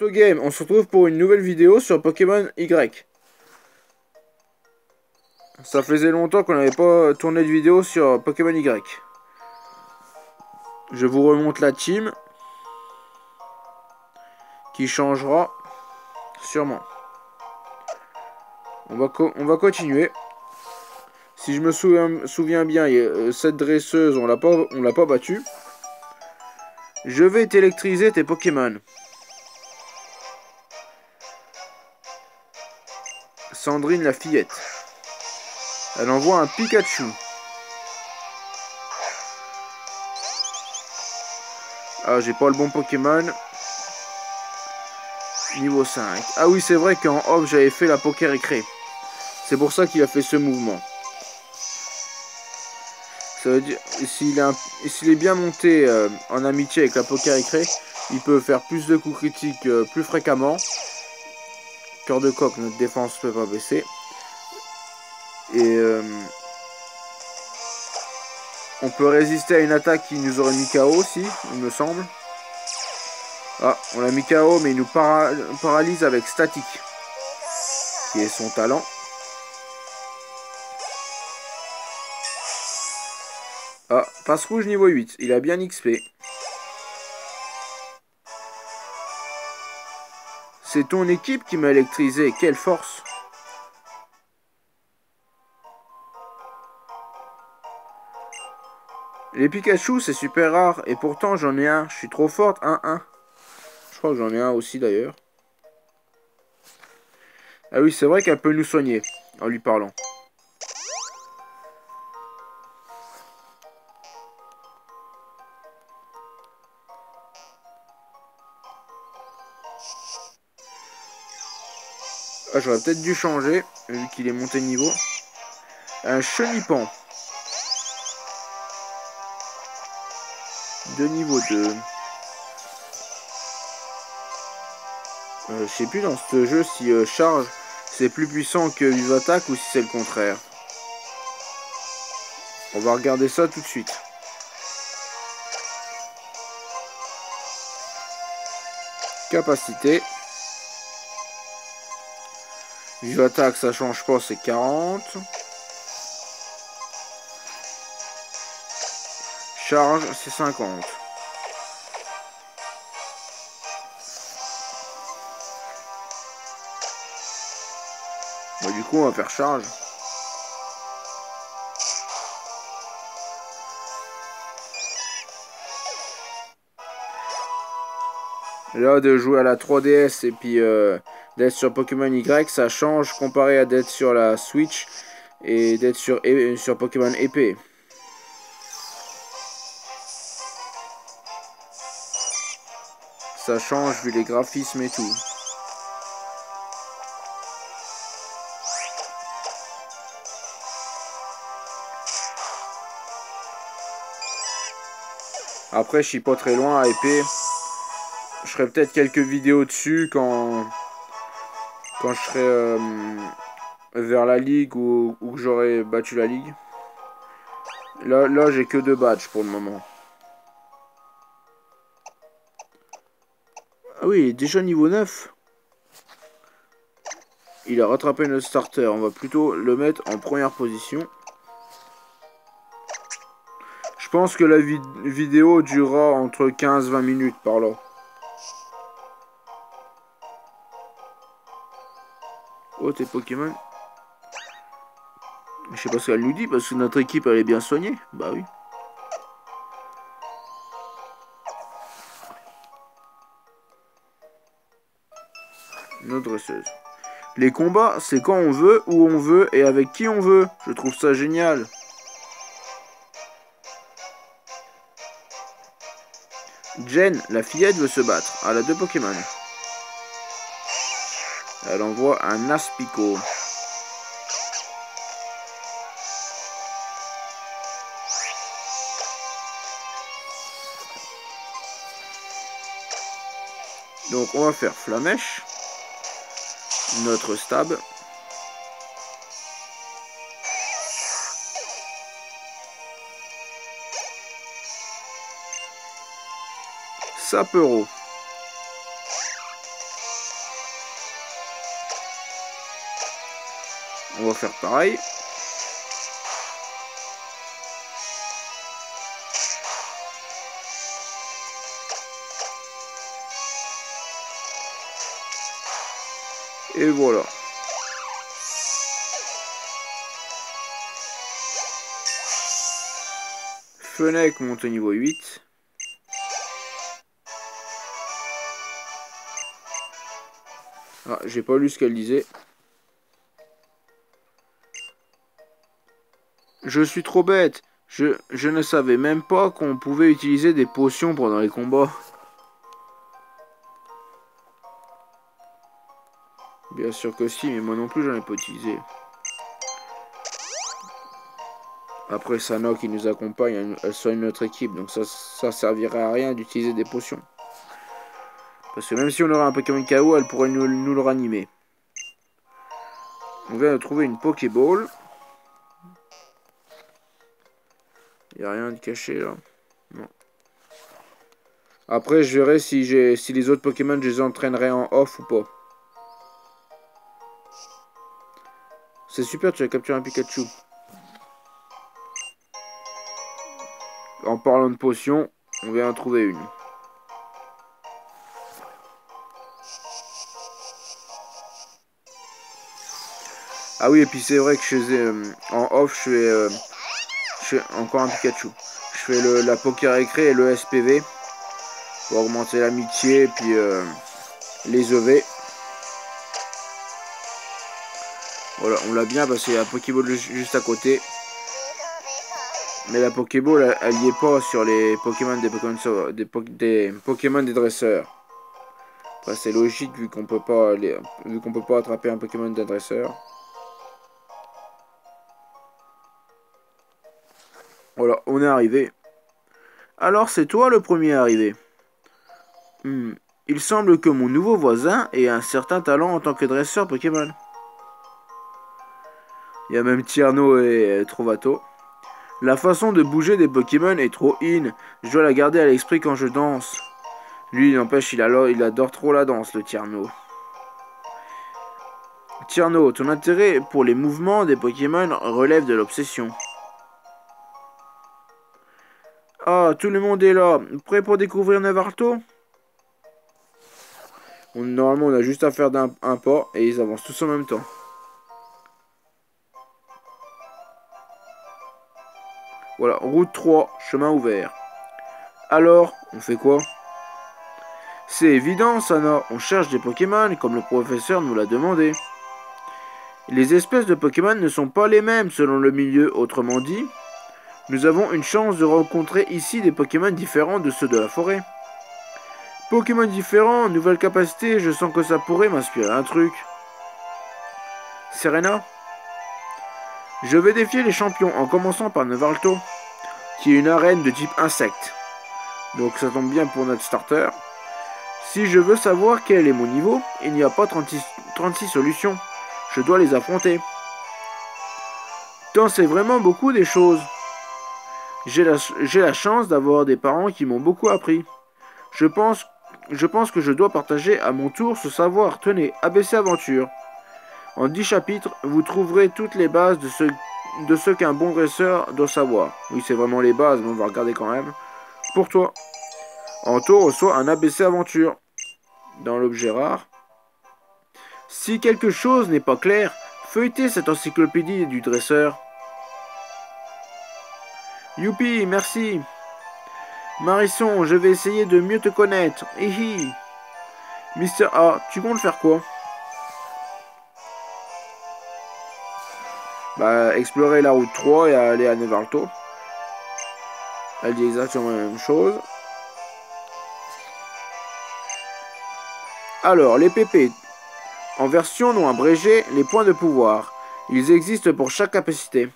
Game, on se retrouve pour une nouvelle vidéo sur Pokémon Y. Ça faisait longtemps qu'on n'avait pas tourné de vidéo sur Pokémon Y. Je vous remonte la team qui changera sûrement. On va continuer. Si je me souviens bien, cette dresseuse, on l'a pas battue. Je vais t'électriser tes Pokémon. Sandrine la fillette. Elle envoie un Pikachu. Ah, j'ai pas le bon Pokémon. Niveau 5. Ah oui, c'est vrai qu'en off, j'avais fait la Poké Récré. C'est pour ça qu'il a fait ce mouvement. Ça veut dire, s'il est bien monté en amitié avec la Poké Récré, il peut faire plus de coups critiques plus fréquemment. Cœur de coq, notre défense peut pas baisser. Et on peut résister à une attaque qui nous aurait mis KO aussi, il me semble. Ah, on l'a mis KO, mais il nous paralyse avec Statique, qui est son talent. Ah, passe rouge niveau 8, il a bien XP. C'est ton équipe qui m'a électrisé, quelle force! Les Pikachu, c'est super rare, et pourtant j'en ai un. Je suis trop forte, 1-1. Je crois que j'en ai un aussi d'ailleurs. Ah oui, c'est vrai qu'elle peut nous soigner, en lui parlant. Ah, j'aurais peut-être dû changer, vu qu'il est monté de niveau. Un Chenipan. De niveau 2. Je sais plus dans ce jeu si charge c'est plus puissant que Vive Attaque ou si c'est le contraire. On va regarder ça tout de suite. Capacité. Vive Attaque ça change pas, c'est 40. Charge c'est 50. Bon, du coup on va faire charge. Là, de jouer à la 3DS et puis d'être sur Pokémon Y, ça change comparé à d'être sur la Switch et d'être sur Pokémon épée. Ça change vu les graphismes et tout. Après, je suis pas très loin à épée. Je ferai peut-être quelques vidéos dessus quand je serai vers la ligue ou que j'aurai battu la ligue. Là j'ai que 2 badges pour le moment. Ah oui, il est déjà niveau 9. Il a rattrapé notre starter. On va plutôt le mettre en première position. Je pense que la vidéo durera entre 15-20 minutes par là. Oh, tes Pokémon. Je sais pas ce qu'elle nous dit parce que notre équipe elle est bien soignée. Bah oui. Notre dresseuse. Les combats, c'est quand on veut, où on veut et avec qui on veut. Je trouve ça génial. Jen, la fillette, veut se battre. Elle a 2 Pokémon. Elle envoie un Aspico. Donc on va faire Flamèche. Notre stab. Sapero. On va faire pareil. Et voilà. Fennec monte au niveau 8. Ah, j'ai pas lu ce qu'elle disait. Je suis trop bête. Je ne savais même pas qu'on pouvait utiliser des potions pendant les combats. Bien sûr que si, mais moi non plus j'en ai pas utilisé. Après Sana qui nous accompagne, elle soigne notre équipe, donc ça servirait à rien d'utiliser des potions. Parce que même si on aurait un Pokémon KO, elle pourrait nous le ranimer. On vient de trouver une Pokéball. Il n'y a rien de caché là. Non. Après je verrai si les autres Pokémon je les entraînerai en off ou pas. C'est super, tu as capturé un Pikachu. En parlant de potions, on vient en trouver une. Ah oui, et puis c'est vrai que je faisais en off, je fais encore un Pikachu. Je fais la Poké Récré et le SPV pour augmenter l'amitié et puis les EV. Voilà, on l'a bien parce qu'il y a la Pokéball juste à côté. Mais la Pokéball, elle n'y est pas sur les Pokémon des Pokémon des dresseurs. Enfin, c'est logique vu qu'on peut pas attraper un Pokémon d'un dresseur. Voilà, on est arrivé. Alors c'est toi le premier arrivé. Il semble que mon nouveau voisin ait un certain talent en tant que dresseur Pokémon. Il y a même Tierno et Trovato. La façon de bouger des Pokémon est trop in. Je dois la garder à l'esprit quand je danse. Lui, n'empêche, il adore trop la danse, le Tierno. Tierno, ton intérêt pour les mouvements des Pokémon relève de l'obsession. Ah, tout le monde est là. Prêt pour découvrir Nevarto? Normalement, on a juste à faire un pas et ils avancent tous en même temps. Voilà, route 3, chemin ouvert. Alors, on fait quoi? C'est évident, Sana, on cherche des Pokémon comme le professeur nous l'a demandé. Les espèces de Pokémon ne sont pas les mêmes selon le milieu, autrement dit, nous avons une chance de rencontrer ici des Pokémon différents de ceux de la forêt. Pokémon différents, nouvelle capacité, je sens que ça pourrait m'inspirer un truc. Serena? Je vais défier les champions en commençant par Nevarto, qui est une arène de type insecte. Donc ça tombe bien pour notre starter. Si je veux savoir quel est mon niveau, il n'y a pas 36 solutions. Je dois les affronter. Tant c'est vraiment beaucoup des choses. J'ai la chance d'avoir des parents qui m'ont beaucoup appris. Je pense que je dois partager à mon tour ce savoir. Tenez, ABC Aventure. En 10 chapitres, vous trouverez toutes les bases de ce qu'un bon dresseur doit savoir. Oui, c'est vraiment les bases, mais on va regarder quand même. Pour toi. Anto reçoit un ABC Aventure. Dans l'objet rare. Si quelque chose n'est pas clair, feuilletez cette encyclopédie du dresseur. Youpi, merci. Marisson, je vais essayer de mieux te connaître. Hihi. Mister A, tu comptes faire quoi? Bah, explorer la route 3 et aller à Nevarto. Elle dit exactement la même chose. Alors, les PP. En version non abrégée, les points de pouvoir. Ils existent pour chaque capacité.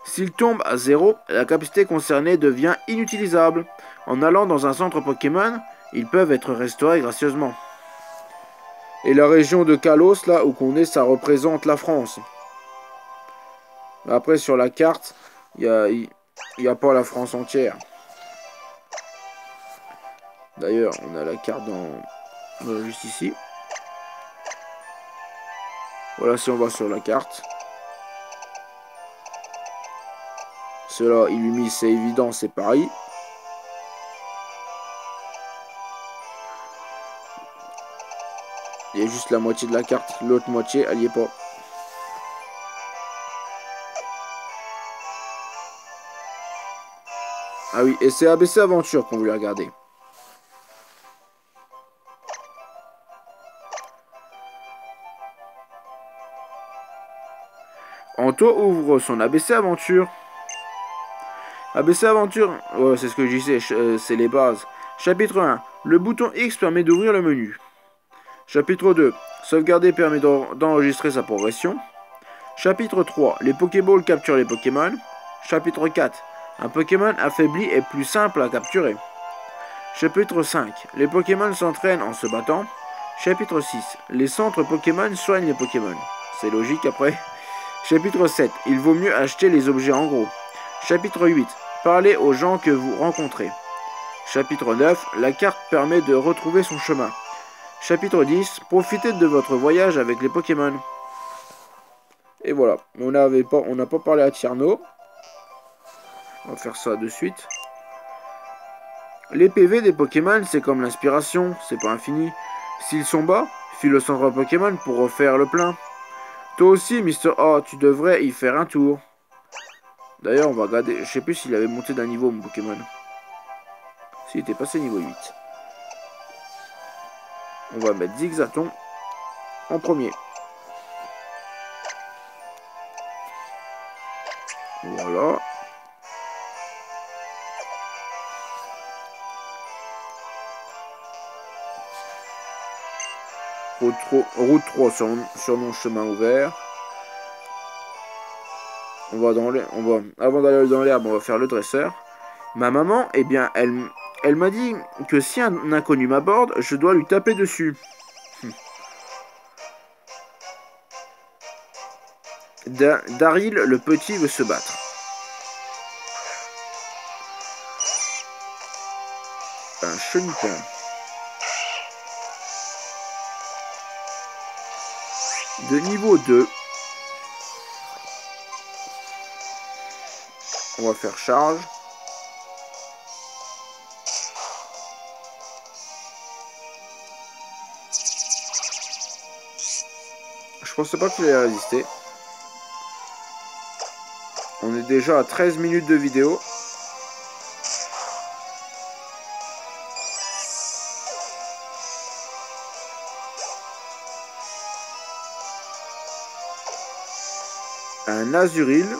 S'ils tombent à 0, la capacité concernée devient inutilisable. En allant dans un centre Pokémon, ils peuvent être restaurés gracieusement. Et la région de Kalos, là où qu'on est, ça représente la France. Après, sur la carte, il n'y a pas la France entière. D'ailleurs, on a la carte juste ici. Voilà, si on va sur la carte. Cela, Illumi, c'est évident, c'est pareil. Il y a juste la moitié de la carte, l'autre moitié, elle y est pas. Ah oui, et c'est ABC Aventure qu'on voulait regarder. Anto ouvre son ABC Aventure. ABC Aventure, ouais, c'est ce que je disais, c'est les bases. Chapitre 1. Le bouton X permet d'ouvrir le menu. Chapitre 2. Sauvegarder permet d'enregistrer sa progression. Chapitre 3. Les Pokéballs capturent les Pokémon. Chapitre 4. Un Pokémon affaibli est plus simple à capturer. Chapitre 5. Les Pokémon s'entraînent en se battant. Chapitre 6. Les centres Pokémon soignent les Pokémon. C'est logique après. Chapitre 7. Il vaut mieux acheter les objets en gros. Chapitre 8. Parlez aux gens que vous rencontrez. Chapitre 9. La carte permet de retrouver son chemin. Chapitre 10. Profitez de votre voyage avec les Pokémon. Et voilà. On n'a pas parlé à Tierno. On va faire ça de suite. Les PV des Pokémon, c'est comme l'inspiration, c'est pas infini. S'ils sont bas, file au centre Pokémon pour refaire le plein. Toi aussi, Mister A, tu devrais y faire un tour. D'ailleurs, on va regarder. Je sais plus s'il avait monté d'un niveau, mon Pokémon. S'il était passé niveau 8. On va mettre Zigzaton en premier. Voilà. Route 3 sur mon chemin ouvert. On va avant d'aller dans l'herbe, on va faire le dresseur. Ma maman, eh bien, elle m'a dit que si un inconnu m'aborde, je dois lui taper dessus. Daryl, le petit, veut se battre. Un chenipan. De niveau 2. On va faire charge. Je pensais pas qu'il allait résister. On est déjà à 13 minutes de vidéo. Un Azuril.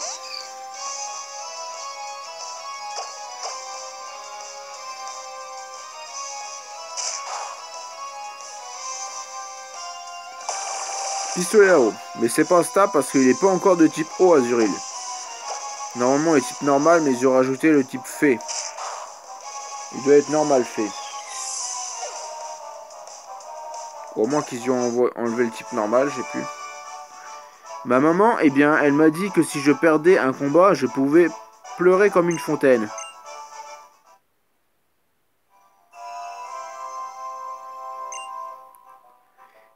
Pistolet à eau. Mais c'est pas stable parce qu'il n'est pas encore de type eau Azuril. Normalement il est type normal, mais ils ont rajouté le type fée. Il doit être normal fée. Au moins qu'ils y ont enlevé le type normal, j'ai plus. Ma maman, eh bien, elle m'a dit que si je perdais un combat, je pouvais pleurer comme une fontaine.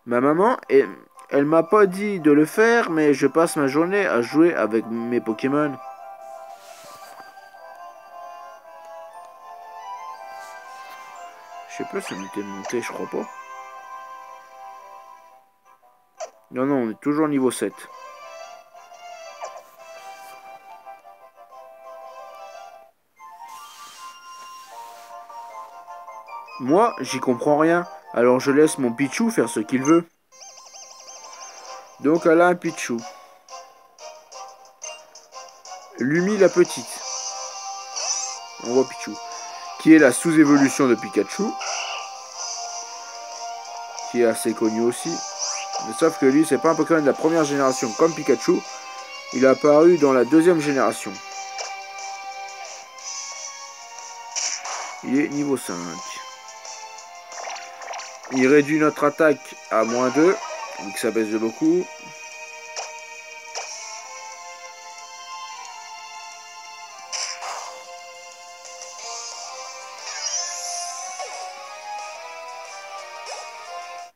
Ma maman, elle m'a pas dit de le faire, mais je passe ma journée à jouer avec mes Pokémon. Je sais pas si on était monté, je crois pas. Non, non, on est toujours niveau 7. Moi, j'y comprends rien, alors je laisse mon Pichou faire ce qu'il veut. Donc elle a un Pichou. Lumi la petite. On voit Pichou. Qui est la sous-évolution de Pikachu. Qui est assez connu aussi. Mais sauf que lui, c'est pas un Pokémon de la première génération comme Pikachu. Il est apparu dans la deuxième génération. Il est niveau 5. Il réduit notre attaque à -2. Donc ça baisse de beaucoup.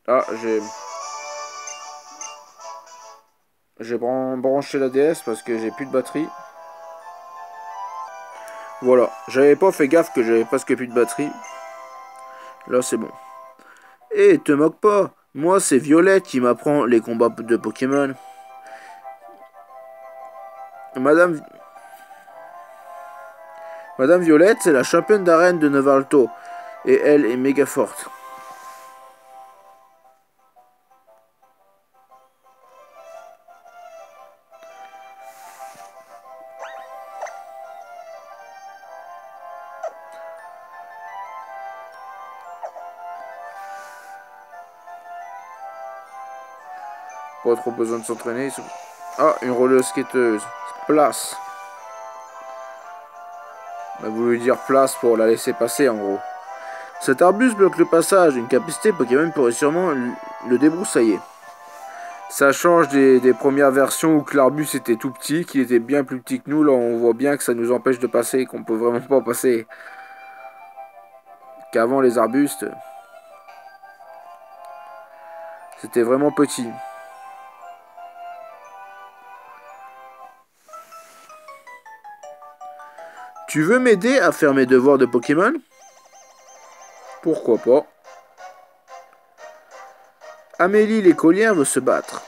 Ah, j'ai branché la DS parce que j'ai plus de batterie. Voilà, j'avais pas fait gaffe que j'avais presque plus de batterie. Là, c'est bon. Eh, te moque pas. Moi, c'est Violette qui m'apprend les combats de Pokémon. Madame, Madame Violette, c'est la championne d'arène de Novalto. Et elle est méga forte. Pas trop besoin de s'entraîner. Ah, une roller skateuse. Place. On a voulu dire place pour la laisser passer en gros. Cet arbuste bloque le passage. Une capacité Pokémon pourrait sûrement le débroussailler. Ça change des premières versions où l'arbuste était tout petit, qu'il était bien plus petit que nous. Là, on voit bien que ça nous empêche de passer, qu'on peut vraiment pas passer. Qu'avant, les arbustes, c'était vraiment petit. Tu veux m'aider à faire mes devoirs de Pokémon? Pourquoi pas? Amélie l'écolière veut se battre.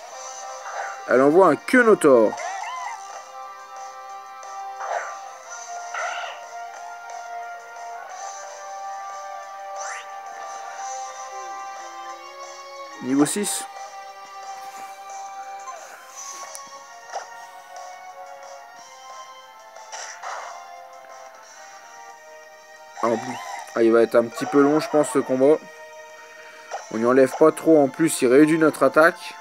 Elle envoie un Quenotor. Niveau 6. Ah, il va être un petit peu long, je pense, ce combat. On n'y enlève pas trop. En plus, il réduit notre attaque.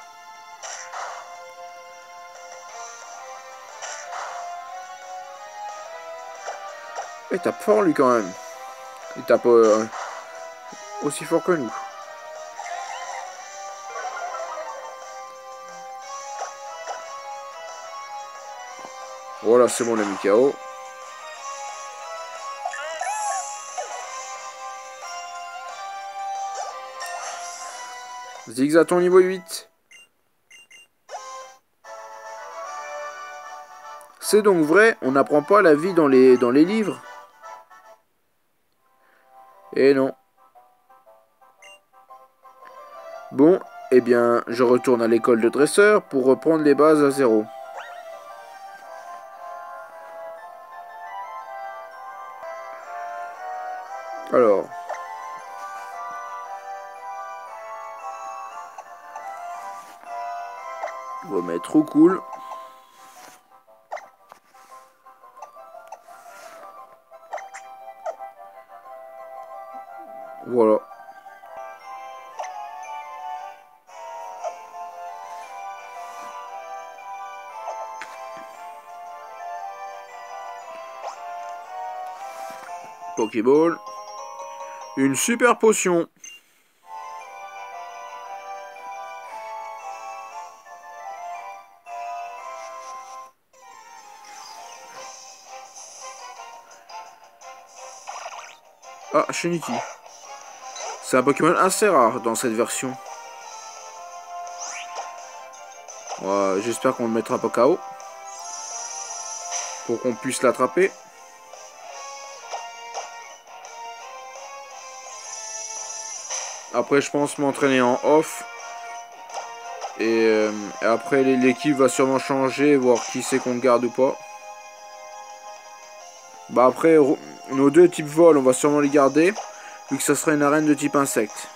Il tape fort, lui, quand même. Il tape aussi fort que nous. Voilà, c'est bon, le KO. Zigzaton niveau 8. C'est donc vrai, on n'apprend pas la vie dans les livres. Eh non. Bon, eh bien, je retourne à l'école de dresseur pour reprendre les bases à zéro. Alors. On va mettre trop cool. Voilà. Pokéball. Une super potion. Ah, Shiniki. C'est un Pokémon assez rare dans cette version. J'espère qu'on ne le mettra pas KO. Pour qu'on puisse l'attraper. Après, je pense m'entraîner en off. Et après, l'équipe va sûrement changer, voir qui c'est qu'on garde ou pas. Bah après, nos deux types vol, on va sûrement les garder. Vu que ça sera une arène de type insecte.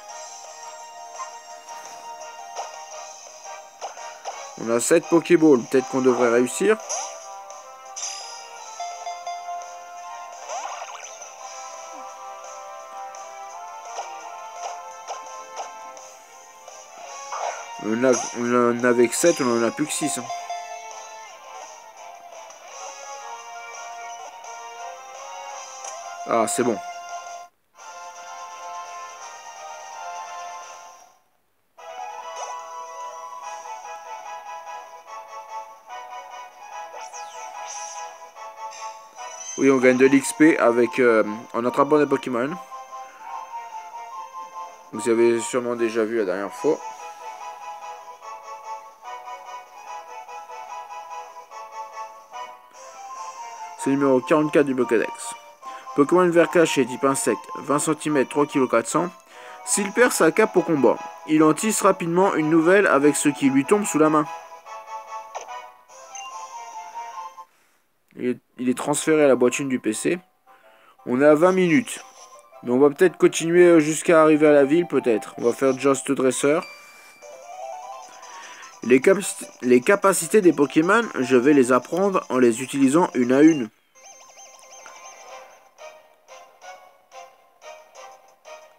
On a 7 Pokéballs, peut-être qu'on devrait réussir. On en a avec 7, on en a plus que 6. Hein. Ah, c'est bon. Oui, on gagne de l'XP avec en attrapant des Pokémon. Vous avez sûrement déjà vu la dernière fois. C'est le numéro 44 du Pokédex. Pokémon vert caché, type insecte, 20 cm, 3,4 kg. S'il perd sa cape au combat, il en tisse rapidement une nouvelle avec ce qui lui tombe sous la main. Il est transféré à la boîtine du PC. On est à 20 minutes. Mais on va peut-être continuer jusqu'à arriver à la ville, peut-être. On va faire Just Dresseur. Les capacités des Pokémon, je vais les apprendre en les utilisant une à une.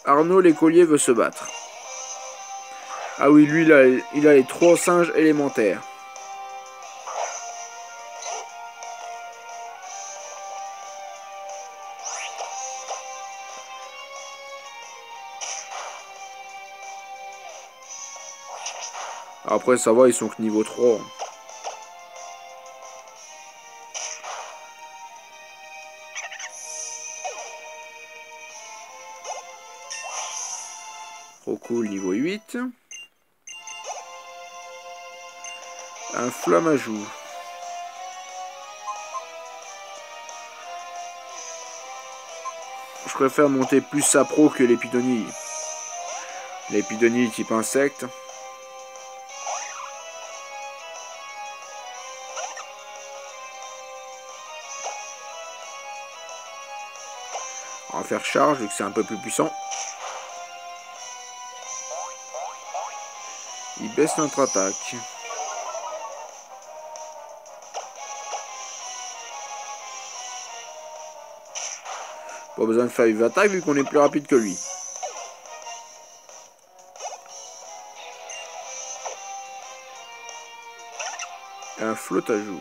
Arnaud l'écolier veut se battre. Ah oui, lui, il a les 3 singes élémentaires. Après, ça va, ils sont que niveau 3. Trop cool, niveau 8. Un Flammajou. Je préfère monter plus Sapro que l'Épidonie. L'Épidonie type insecte. On va faire charge vu que c'est un peu plus puissant. Il baisse notre attaque. Pas besoin de faire une attaque vu qu'on est plus rapide que lui. Un Flottajou.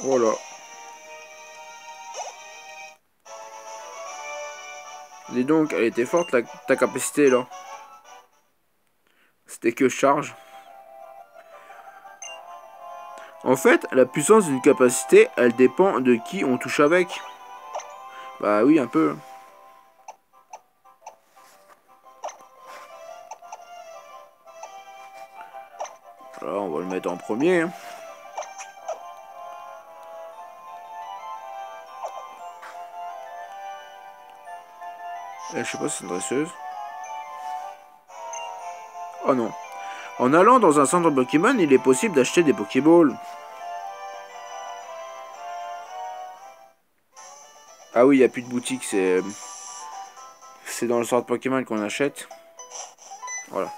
Voilà. Dis donc, elle était forte ta capacité là. C'était que charge. En fait, la puissance d'une capacité, elle dépend de qui on touche avec. Bah oui, un peu. Alors, on va le mettre en premier. Hein. Je sais pas si c'est une dresseuse. Oh non. En allant dans un centre Pokémon, il est possible d'acheter des Pokéballs. Ah oui, il n'y a plus de boutique, c'est dans le centre Pokémon qu'on achète. Voilà.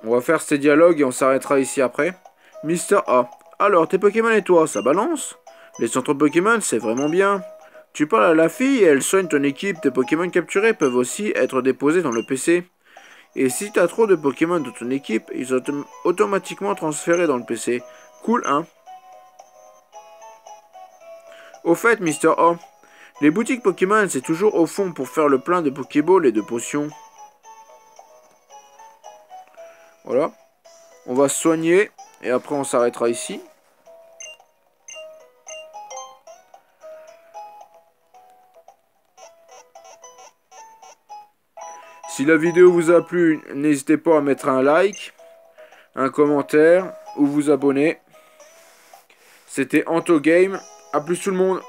On va faire ces dialogues et on s'arrêtera ici après. Mister A. Alors, tes Pokémon et toi, ça balance? Les centres Pokémon, c'est vraiment bien. Tu parles à la fille et elle soigne ton équipe. Tes Pokémon capturés peuvent aussi être déposés dans le PC. Et si t'as trop de Pokémon dans ton équipe, ils sont automatiquement transférés dans le PC. Cool, hein? Au fait, Mister A, les boutiques Pokémon, c'est toujours au fond pour faire le plein de Pokéballs et de potions. Voilà. On va se soigner et après on s'arrêtera ici. Si la vidéo vous a plu, n'hésitez pas à mettre un like, un commentaire ou vous abonner. C'était Anto Game. A plus tout le monde.